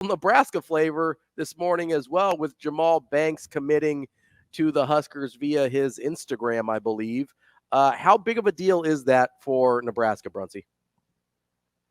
Nebraska flavor this morning as well, with Jahmal Banks committing to the Huskers via his Instagram, I believe. How big of a deal is that for Nebraska, Bruntzy?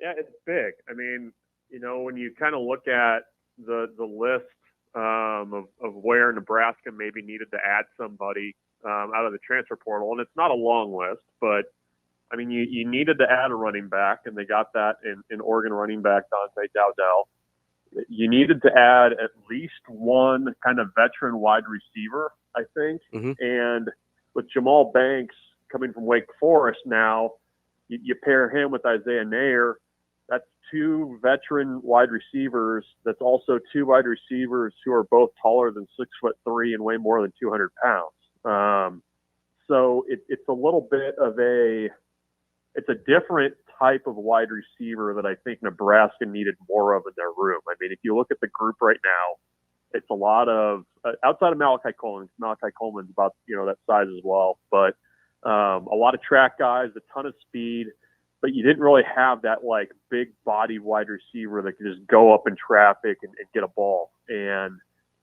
Yeah, it's big. I mean, when you kind of look at the list of where Nebraska maybe needed to add somebody out of the transfer portal, and it's not a long list, but I mean, you needed to add a running back, and they got that in Oregon running back Dante Dowdell. You needed to add at least one kind of veteran wide receiver, I think. Mm-hmm. And with Jahmal Banks coming from Wake Forest now, you pair him with Isaiah Nair. That's two veteran wide receivers. That's also two wide receivers who are both taller than 6'3" and weigh more than 200 pounds. So it's a little bit of it's a different type of wide receiver that I think Nebraska needed more of in their room. I mean, if you look at the group right now, it's a lot of outside of Malachi Coleman. Malachi Coleman's about that size as well, but a lot of track guys, a ton of speed, but you didn't really have that like big body wide receiver that could just go up in traffic and get a ball. And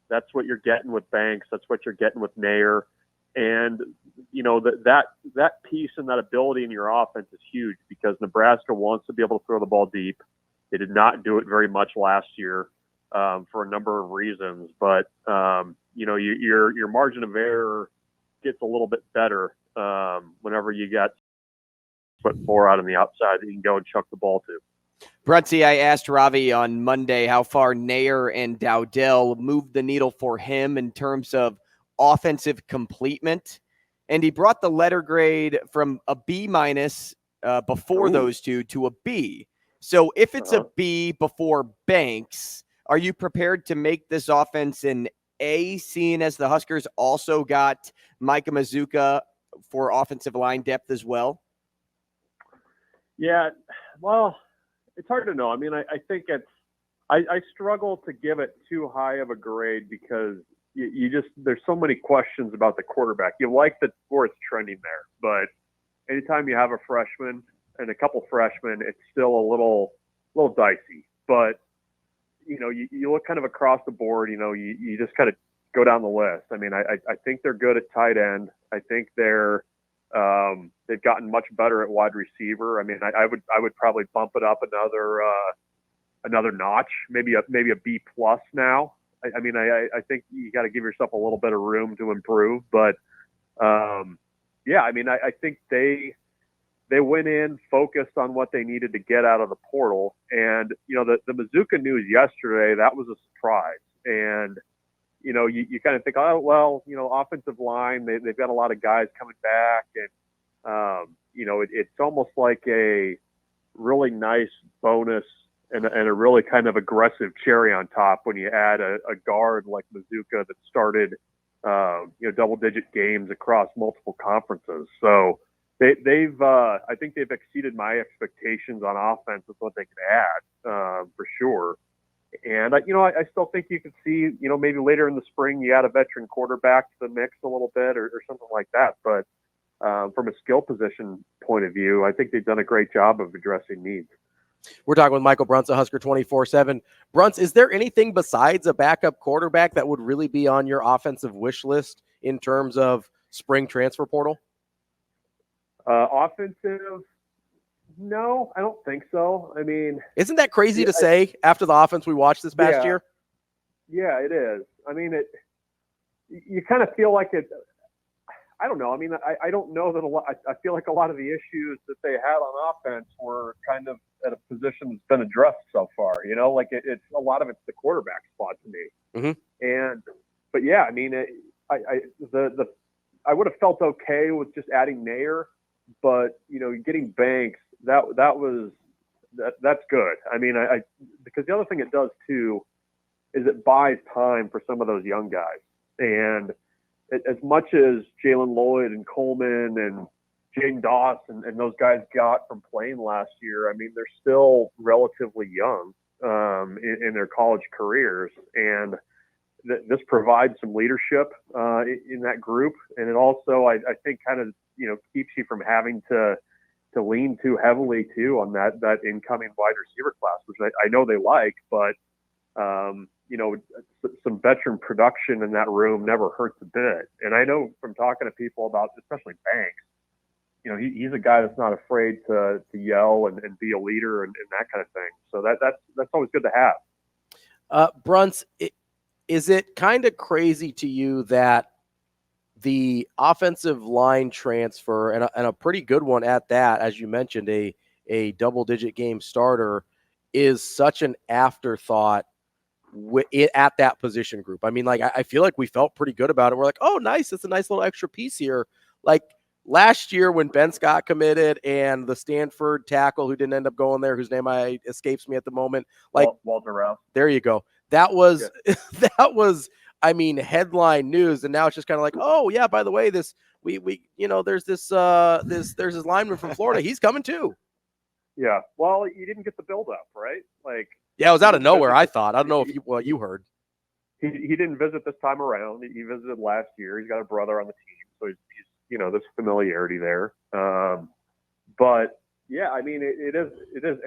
that's what you're getting with Banks. That's what you're getting with Nair. And, that piece and that ability in your offense is huge because Nebraska wants to be able to throw the ball deep. They did not do it very much last year for a number of reasons. But, your margin of error gets a little bit better whenever you got 4 out on the outside that you can go and chuck the ball to. Bruntzy, I asked Ravi on Monday how far Nair and Dowdell moved the needle for him in terms of offensive completement, and he brought the letter grade from a B- before those two to a B. So if it's a B before Banks, are you prepared to make this offense an A, seeing as the Huskers also got Micah Mazuka for offensive line depth as well? Yeah, well, it's hard to know. I mean, I think I struggle to give it too high of a grade because you just there's so many questions about the quarterback. You like where it's trending there, but anytime you have a freshman and a couple freshmen, it's still a little dicey. But you look kind of across the board. You just kind of go down the list. I mean, I think they're good at tight end. I think they've gotten much better at wide receiver. I mean, I would probably bump it up another notch, maybe a B+ now. I mean, I think you got to give yourself a little bit of room to improve, but yeah, I mean, I think they went in focused on what they needed to get out of the portal, and the Mazuka news yesterday, that was a surprise, and you kind of think, oh well, offensive line, they've got a lot of guys coming back, and it's almost like a really nice bonus and a really kind of aggressive cherry on top when you add a guard like Mazuka that started, double-digit games across multiple conferences. So they've I think they've exceeded my expectations on offense with what they can add for sure. And I still think you could see, maybe later in the spring you add a veteran quarterback to the mix a little bit or something like that. But from a skill position point of view, I think they've done a great job of addressing needs. We're talking with Michael Bruntz, a Husker 24/7. Bruntz, is there anything besides a backup quarterback that would really be on your offensive wish list in terms of spring transfer portal? Offensive? No, I don't think so. I mean, isn't that crazy to say after the offense we watched this past year? Yeah, it is. I mean, you kind of feel like it. I don't know. I mean, I don't know that a lot. I feel like a lot of the issues that they had on offense were kind of at a position that's been addressed so far. Like it's a lot of it's the quarterback spot to me. Mm-hmm. But yeah, I mean, I would have felt okay with just adding Nair, but getting Banks, that's good. I mean, because the other thing it does too is it buys time for some of those young guys. And as much as Jalen Lloyd and Coleman and Jaden Doss and those guys got from playing last year, I mean, they're still relatively young in their college careers. And this provides some leadership in that group. And it also, I think, kind of, keeps you from having to lean too heavily, too, on that incoming wide receiver class, which I know they like, but some veteran production in that room never hurts a bit. And I know from talking to people about, especially Banks, he's a guy that's not afraid to yell and be a leader and that kind of thing. So that's always good to have. Bruntz, is it kind of crazy to you that the offensive line transfer and a pretty good one at that, as you mentioned, a double-digit game starter, is such an afterthought at that position group? I mean, like, I feel like we felt pretty good about it. We're like, oh, nice. It's a nice little extra piece here. Like last year when Ben Scott committed and the Stanford tackle who didn't end up going there, whose name escapes me at the moment. Like Walter Rouse. There you go. That was, I mean, headline news. And now it's just kind of like, oh yeah, by the way, there's this lineman from Florida. He's coming too. Yeah. Well, you didn't get the build up, right? Like, yeah, it was out of nowhere. I thought. I don't know if you heard. He didn't visit this time around. He visited last year. He's got a brother on the team, so he's there's familiarity there. But yeah, I mean, it is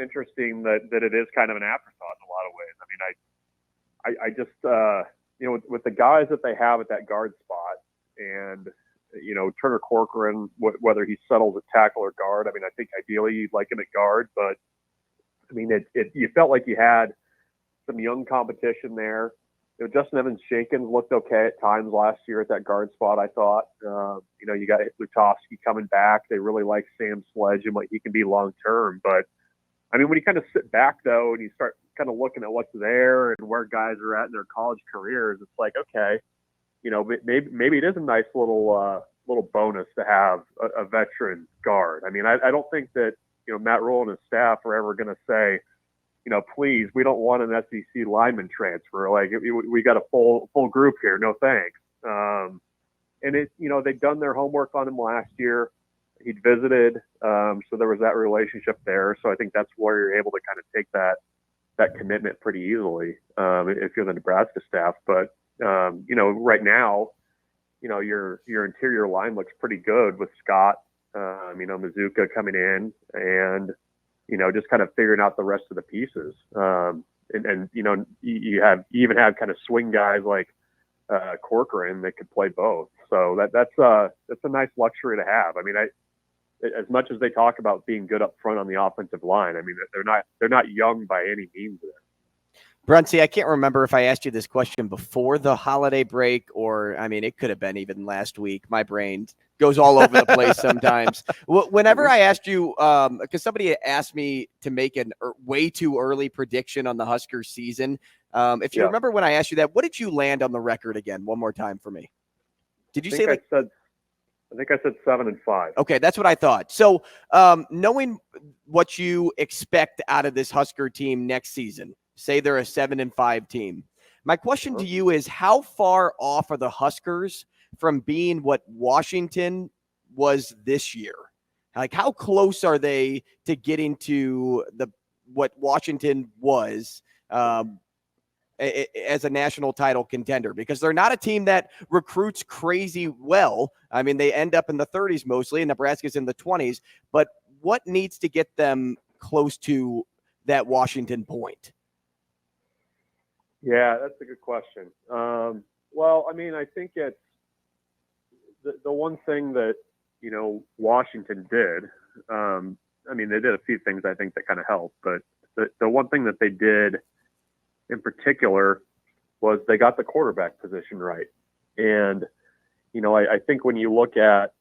interesting that it is kind of an afterthought in a lot of ways. I mean, I just with the guys that they have at that guard spot, and Turner Corcoran, whether he settles at tackle or guard. I mean, I think ideally you'd like him at guard, but I mean, you felt like you had some young competition there. Justin Evans-Jenkins looked okay at times last year at that guard spot, I thought. You got Lutovsky coming back. They really like Sam Sledge and what he can be long-term. But, I mean, when you kind of sit back, though, and you start kind of looking at what's there and where guys are at in their college careers, it's like, okay, maybe it is a nice little bonus to have a veteran guard. I mean, I don't think that, Matt Rule and his staff are ever going to say, please, we don't want an SEC lineman transfer. Like, we got a full group here. No thanks. And they'd done their homework on him last year. He'd visited, so there was that relationship there. So I think that's where you're able to kind of take that commitment pretty easily if you're the Nebraska staff. But right now, your interior line looks pretty good with Scott. Mizuka coming in and. Just kind of figuring out the rest of the pieces. You even have kind of swing guys like Corcoran that could play both. So that's a nice luxury to have. I mean, as much as they talk about being good up front on the offensive line, I mean, they're not young by any means there. Bruntz, I can't remember if I asked you this question before the holiday break or, I mean, it could have been even last week. My brain goes all over the place sometimes. Whenever I asked you, because somebody asked me to make a way too early prediction on the Huskers season. If you remember when I asked you that, what did you land on the record again? One more time for me. Did you say like? I think I said 7-5. Okay, that's what I thought. So knowing what you expect out of this Husker team next season, say they're a 7-5 team. My question to you is, how far off are the Huskers from being what Washington was this year? Like, how close are they to getting to what Washington was as a national title contender? Because they're not a team that recruits crazy well. I mean, they end up in the 30s mostly, and Nebraska's in the 20s. But what needs to get them close to that Washington point? Yeah, that's a good question. Well, I mean, I think it's the one thing that, Washington did. I mean, they did a few things I think that kind of helped, but the one thing that they did in particular was they got the quarterback position right. And, I think when you look at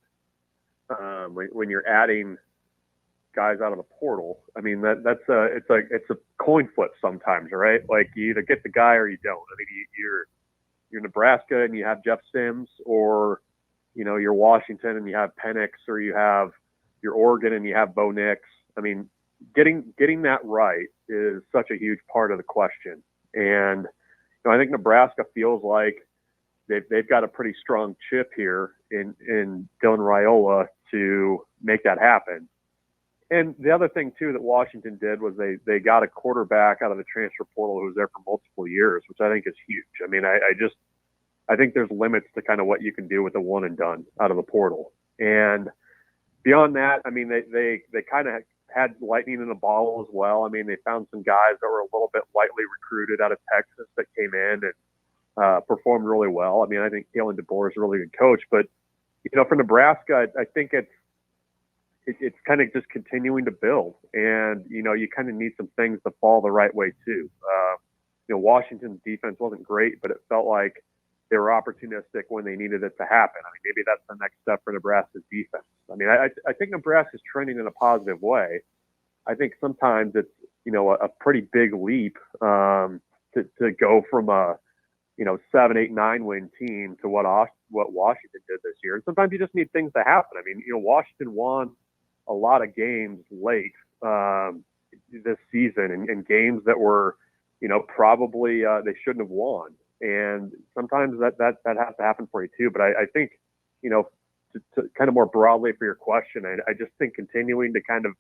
when you're adding guys out of the portal, I mean, it's a coin flip sometimes, right? Like, you either get the guy or you don't. I mean, you're Nebraska and you have Jeff Sims, or you're Washington and you have Penix, or you have your Oregon and you have Bo Nix. I mean, getting that right is such a huge part of the question. And I think Nebraska feels like they've got a pretty strong chip here in Dylan Raiola to make that happen. And the other thing, too, that Washington did was they got a quarterback out of the transfer portal who was there for multiple years, which I think is huge. I mean, I think there's limits to kind of what you can do with a one and done out of the portal. And beyond that, I mean, they kind of had lightning in a bottle as well. I mean, they found some guys that were a little bit lightly recruited out of Texas that came in and performed really well. I mean, I think Kalen DeBoer is a really good coach, but for Nebraska, I think it's kind of just continuing to build, and you kind of need some things to fall the right way too. Washington's defense wasn't great, but it felt like they were opportunistic when they needed it to happen. I mean, maybe that's the next step for Nebraska's defense. I mean, I think Nebraska's trending in a positive way. I think sometimes it's a pretty big leap to go from a 7, 8, 9 win team to what Washington did this year. And sometimes you just need things to happen. I mean, Washington won a lot of games late this season, and games that were probably they shouldn't have won. And sometimes that has to happen for you too. But I think, to kind of more broadly for your question, I just think continuing to kind of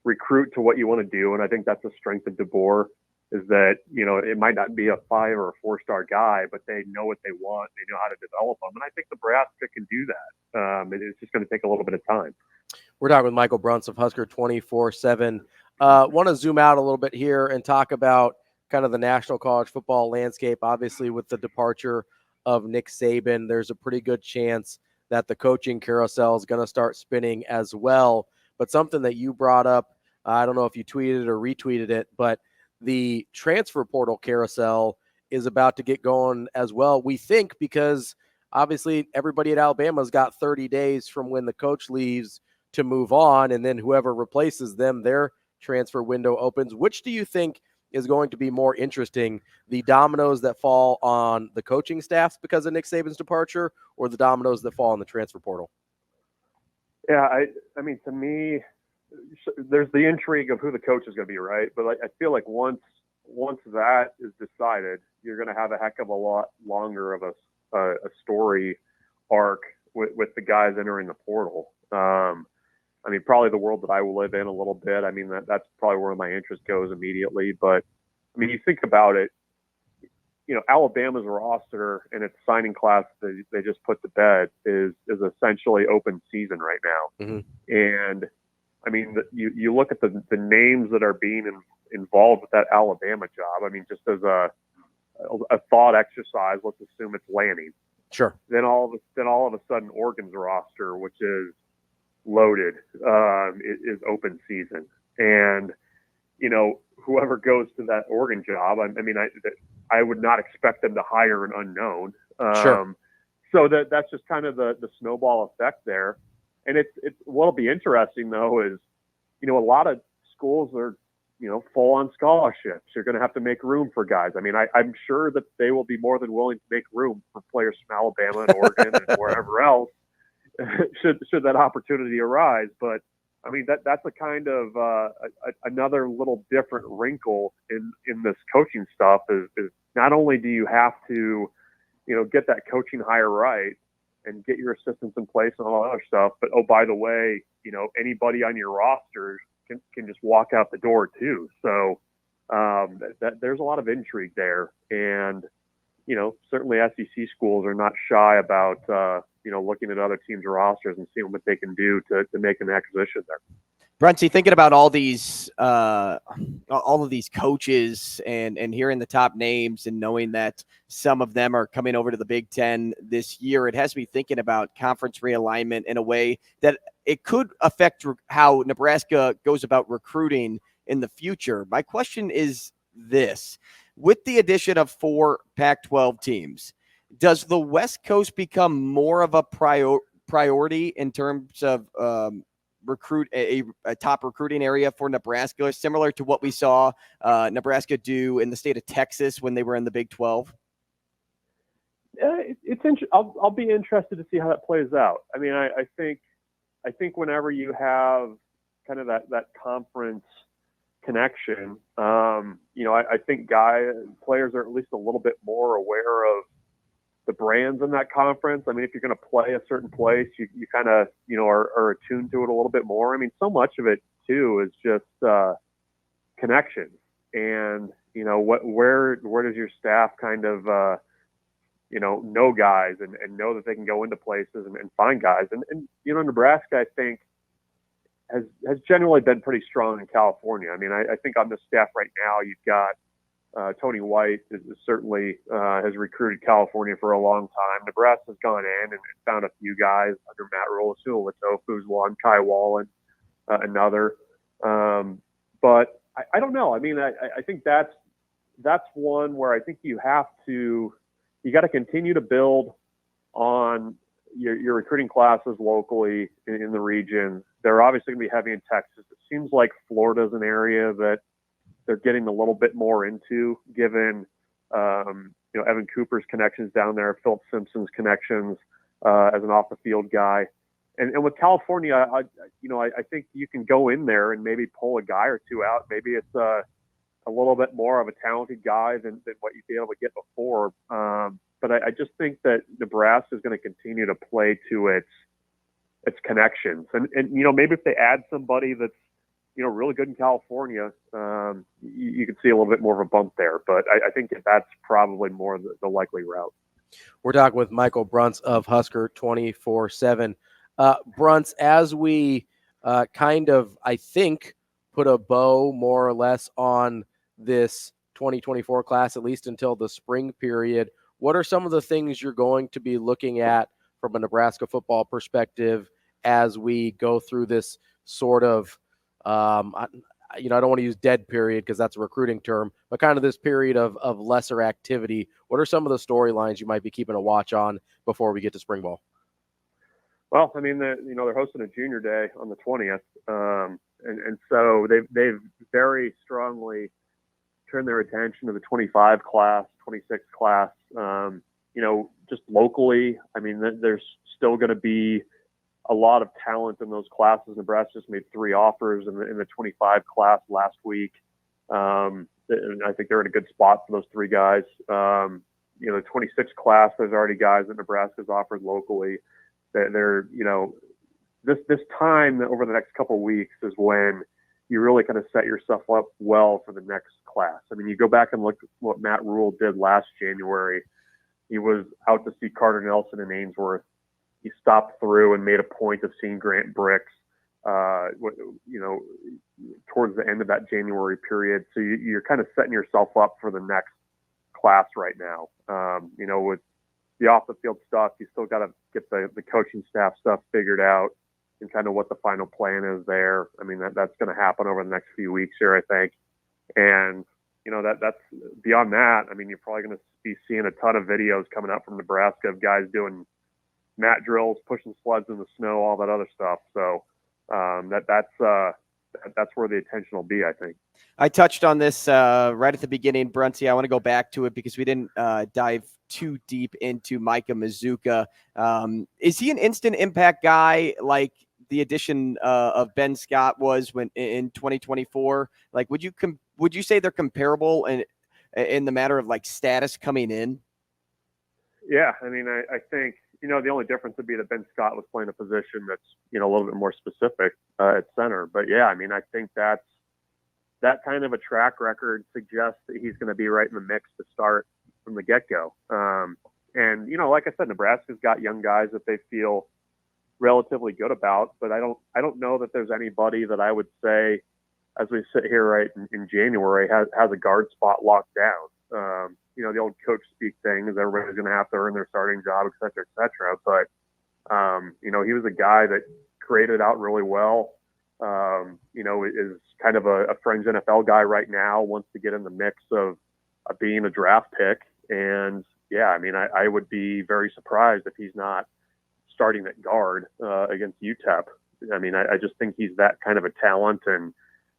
recruit to what you want to do. And I think that's the strength of DeBoer, is that, it might not be a 5 or a 4-star guy, but they know what they want. They know how to develop them. And I think Nebraska can do that. It's just going to take a little bit of time. We're talking with Michael Bruntz of Husker 24/7. Want to zoom out a little bit here and talk about kind of the national college football landscape. Obviously, with the departure of Nick Saban, there's a pretty good chance that the coaching carousel is going to start spinning as well. But something that you brought up, I don't know if you tweeted or retweeted it, but the transfer portal carousel is about to get going as well. We think, because obviously everybody at Alabama's got 30 days from when the coach leaves to move on, and then whoever replaces them, their transfer window opens. Which do you think is going to be more interesting, the dominoes that fall on the coaching staffs because of Nick Saban's departure, or the dominoes that fall on the transfer portal? Yeah, I mean, to me, there's the intrigue of who the coach is going to be, right? But I feel like once that is decided, you're going to have a heck of a lot longer of a story arc with the guys entering the portal. I mean, probably the world that I will live in a little bit. I mean, that's probably where my interest goes immediately. But I mean, you think about it, Alabama's roster and its signing class that they just put to bed is essentially open season right now. Mm-hmm. And I mean, you look at the names that are being involved with that Alabama job. I mean, just as a thought exercise, let's assume it's Lanning. Sure. Then all of a sudden, Oregon's roster, which is loaded, is open season, and whoever goes to that Oregon job, I mean, I would not expect them to hire an unknown. Sure. So that's just kind of the snowball effect there. And it's what'll be interesting though is, a lot of schools are, full on scholarships. You're going to have to make room for guys. I mean, I'm sure that they will be more than willing to make room for players from Alabama and Oregon and wherever else should that opportunity arise. But I mean, that's a kind of another little different wrinkle in this coaching stuff is not only do you have to, get that coaching hire right and get your assistants in place and all that other stuff, but oh, by the way, anybody on your roster can just walk out the door too. So there's a lot of intrigue there, and certainly SEC schools are not shy about looking at other teams' rosters and seeing what they can do to make an acquisition there. Bruntsy, thinking about all of these coaches and hearing the top names and knowing that some of them are coming over to the Big Ten this year, it has me thinking about conference realignment in a way that it could affect how Nebraska goes about recruiting in the future. My question is this: with the addition of 4 Pac-12 teams, does the West Coast become more of a priority in terms of recruit a top recruiting area for Nebraska, similar to what we saw Nebraska do in the state of Texas when they were in the Big 12? I'll be interested to see how that plays out. I mean, I think whenever you have kind of that conference connection, I think players are at least a little bit more aware of the brands in that conference. I mean, if you're going to play a certain place, you kind of, are attuned to it a little bit more. I mean, so much of it too is just connection, and where does your staff kind of know guys and know that they can go into places and find guys, and Nebraska, I think, has generally been pretty strong in California. I mean, I think on the staff right now, you've got Tony White is certainly has recruited California for a long time. Nebraska's gone in and found a few guys under Matt Rule. Sula Watofu's one, Kai Wallen another. But I don't know. I mean, I think that's one where I think you got to continue to build on your recruiting classes locally in the region. They're obviously going to be heavy in Texas. It seems like Florida's an area that they're getting a little bit more into, given Evan Cooper's connections down there, Philip Simpson's connections as an off the field guy, and with California, I think you can go in there and maybe pull a guy or two out. Maybe it's a little bit more of a talented guy than what you'd be able to get before. But I just think that Nebraska is going to continue to play to its connections, and maybe if they add somebody that's really good in California, you could see a little bit more of a bump there. But I think that's probably more the likely route. We're talking with Michael Bruntz of Husker 24/7. Bruntz, as we kind of, I think, put a bow more or less on this 2024 class, at least until the spring period, what are some of the things you're going to be looking at from a Nebraska football perspective as we go through this sort of I don't want to use dead period because that's a recruiting term, but kind of this period of lesser activity? What are some of the storylines you might be keeping a watch on before we get to spring ball? Well, I mean, they're hosting a junior day on the 20th. And so they've very strongly turned their attention to the 25 class, 26 class. Just locally, I mean, there's still going to be a lot of talent in those classes. Nebraska just made 3 offers in the 25 class last week. And I think they're in a good spot for those 3 guys. The 26 class, there's already guys that Nebraska's offered locally. They're this time over the next couple of weeks is when you really kind of set yourself up well for the next class. I mean, you go back and look at what Matt Rule did last January. He was out to see Carter Nelson in Ainsworth. He stopped through and made a point of seeing Grant Bricks, towards the end of that January period. So you're kind of setting yourself up for the next class right now. With the off the field stuff, you still got to get the coaching staff stuff figured out and kind of what the final plan is there. I mean, that's going to happen over the next few weeks here, I think. And, that's beyond that. I mean, you're probably going to be seeing a ton of videos coming out from Nebraska of guys doing mat drills, pushing sleds in the snow, all that other stuff. So that's where the attention will be, I think. I touched on this right at the beginning, Brunty. I want to go back to it because we didn't dive too deep into Micah Mazuka. Is he an instant impact guy like the addition of Ben Scott was when in 2024? Like, would you say they're comparable in the matter of like status coming in? Yeah, I mean, I think the only difference would be that Ben Scott was playing a position that's a little bit more specific at center. But yeah, I mean, I think that kind of a track record suggests that he's going to be right in the mix to start from the get-go. And like I said, Nebraska's got young guys that they feel relatively good about, but I don't know that there's anybody that I would say, as we sit here right in January, has a guard spot locked down. The old coach speak thing is everybody's going to have to earn their starting job, et cetera, et cetera. But, he was a guy that created out really well. Is kind of a fringe NFL guy right now, wants to get in the mix of being a draft pick. And yeah, I mean, I would be very surprised if he's not starting at guard against UTEP. I mean, I just think he's that kind of a talent. And,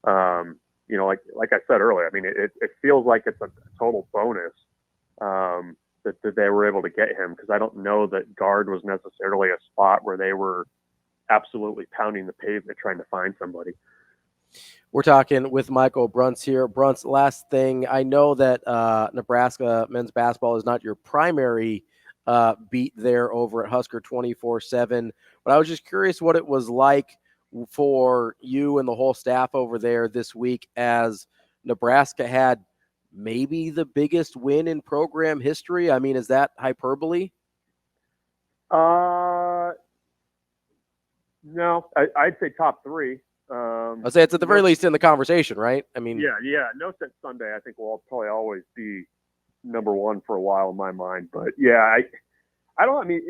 like I said earlier, I mean, it feels like it's a total bonus that they were able to get him, because I don't know that guard was necessarily a spot where they were absolutely pounding the pavement trying to find somebody. We're talking with Michael Bruntz here. Bruntz, last thing, I know that Nebraska men's basketball is not your primary beat there over at Husker 24/7, but I was just curious what it was like for you and the whole staff over there this week, as Nebraska had maybe the biggest win in program history. I mean, is that hyperbole? No, I'd say top 3. I'll say it's at the very least in the conversation, right? I mean, yeah. No Set Sunday, I think will probably always be number one for a while in my mind. But yeah, I don't. I mean,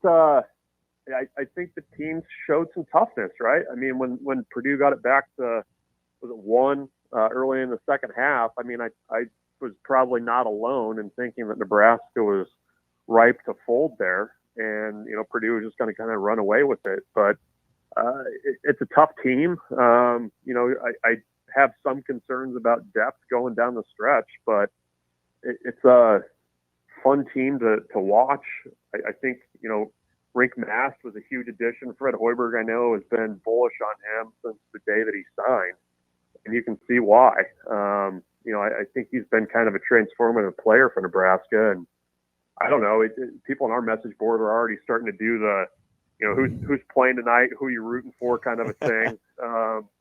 I think the team showed some toughness, right? I mean, when Purdue got it back to one early in the second half, I mean, I was probably not alone in thinking that Nebraska was ripe to fold there, and Purdue was just going to kind of run away with it. But it's a tough team. I have some concerns about depth going down the stretch, but it's a fun team to watch. I think, Rink Mast was a huge addition. Fred Hoiberg, I know, has been bullish on him since the day that he signed, and you can see why. I think he's been kind of a transformative player for Nebraska, and I don't know. People on our message board are already starting to do the, who's playing tonight, who you're rooting for, kind of a thing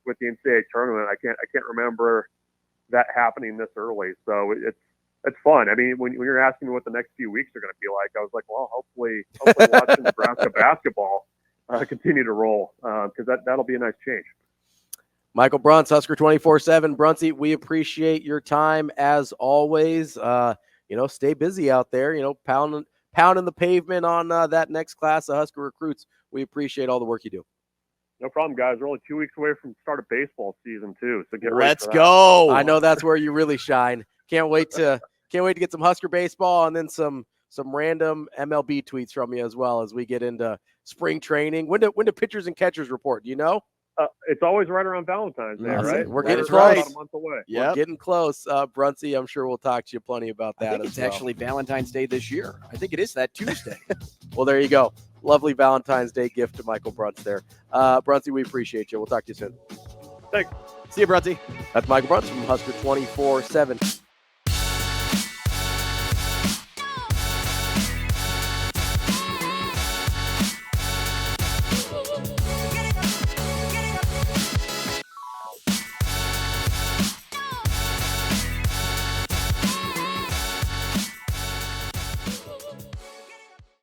with the NCAA tournament. I can't remember that happening this early, so it's fun. I mean, when you're asking me what the next few weeks are going to be like, I was like, well, hopefully watching Nebraska basketball continue to roll, because that'll be a nice change. Michael Bruntz, Husker 24/7. Bruntsy, we appreciate your time as always. Stay busy out there. Pounding the pavement on that next class of Husker recruits. We appreciate all the work you do. No problem, guys. We're only 2 weeks away from the start of baseball season too, so get ready. Let's go. I know that's where you really shine. Can't wait to get some Husker baseball and then some random MLB tweets from you as well as we get into spring training. When do pitchers and catchers report? Do you know? It's always right around Valentine's Day, right? We're getting close. close. About a month away. Yep. We're getting close. Bruntsy, I'm sure we'll talk to you plenty about that. I think it's actually Valentine's Day this year. I think it is that Tuesday. Well, there you go. Lovely Valentine's Day gift to Michael Bruntz there. Bruntsy, we appreciate you. We'll talk to you soon. Thanks. See you, Bruntsy. That's Michael Bruntz from Husker 24/7.